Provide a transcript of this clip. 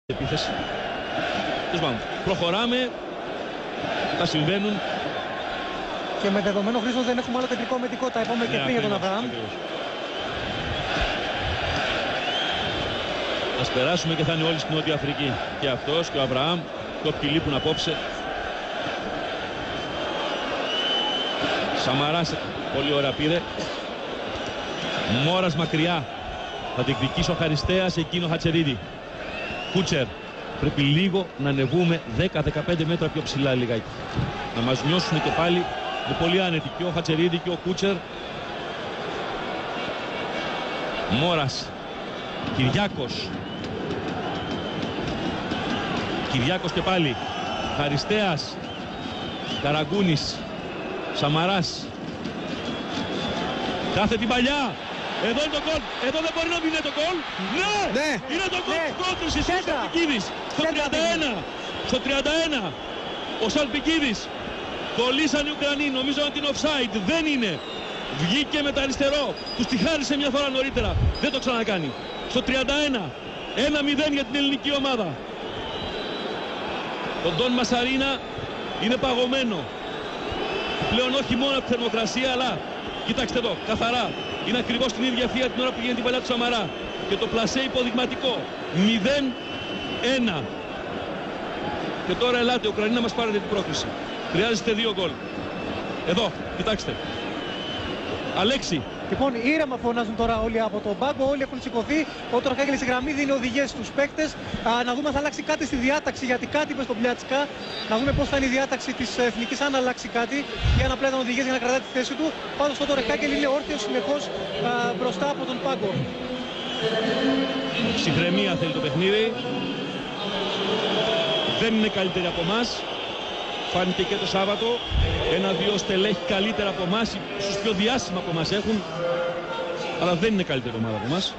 επίθεση. Προχωράμε, τα συμβαίνουν. Και με δεδομένο Χρήστο δεν έχουμε άλλο κεντρικό αμυντικό, τα είπαμε και πριν για τον Αβραάμ. Ας περάσουμε και θα είναι όλοι στην Νότια Αφρική. Και αυτός και ο Αβραάμ και όποιοι λείπουν απόψε. Σαμαράς πολύ ωραία πήρε. Μόρας μακριά. Θα διεκδικήσει ο Χαριστέας, εκείνο Χατσερίδη. Κούτσερ. Πρέπει λίγο να ανεβούμε 10-15 μέτρα πιο ψηλά λιγάκι. Να μας νιώσουν και πάλι με πολύ άνετοι και ο Χατσερίδη και ο Κούτσερ. Μόρας. Κυριάκος. Κυριάκος και πάλι. Χαριστέας. Καραγκούνης. Σαμαράς. Κάθε την παλιά. Εδώ είναι το γκολ. Εδώ δεν μπορεί να μην είναι το γκολ. Ναι! Είναι το γκολ του Κόντρης. Εσύ Σαλπικίδης. Στο 31. Στο 31. Ο Σαλπικίδης. Κολλήσαν οι Ουκρανοί. Νομίζω ότι είναι offside. Δεν είναι. Βγήκε με τα αριστερό. Τους τη χάρισε μια φορά νωρίτερα. Δεν το ξανακάνει. Στο 31. 1-0 για την ελληνική ομάδα. Το Ντόν Μασαρίνα είναι παγωμένο. Πλέον όχι μόνο από τη θερμοκρασία, αλλά κοιτάξτε εδώ, καθαρά. Είναι ακριβώς την ίδια θεία την ώρα που γίνεται την παλιά του Σαμαρά. Και το πλασέ υποδειγματικό. 0-1. Και τώρα ελάτε, Ουκρανοί, να μας πάρετε την πρόκριση. Χρειάζεστε 2 γκολ. Εδώ, κοιτάξτε. Αλέξη. Λοιπόν, ήρεμα φωνάζουν τώρα όλοι από τον πάγκο, όλοι έχουν σηκωθεί. Ο Τροχάκελης στη γραμμή δίνει οδηγίες στους παίκτες. Να δούμε αν θα αλλάξει κάτι στη διάταξη, γιατί κάτι είπε στον Πλιάτσικα. Να δούμε πώς θα είναι η διάταξη της Εθνικής, αν αλλάξει κάτι. Για να πλέον οδηγίες για να κρατάει τη θέση του. Πάντως ο Τροχάκελ είναι όρθιος συνεχώς μπροστά από τον πάγκο. Ψυχραιμία θέλει το παιχνίδι. Δεν είναι καλύτερη από εμάς. Φάνηκε και το Σάββατο. 1-2 στελέχη καλύτερα από εμάς. Ίσως πιο διάσημα από εμάς έχουν. Αλλά δεν είναι καλύτερη ομάδα από εμάς.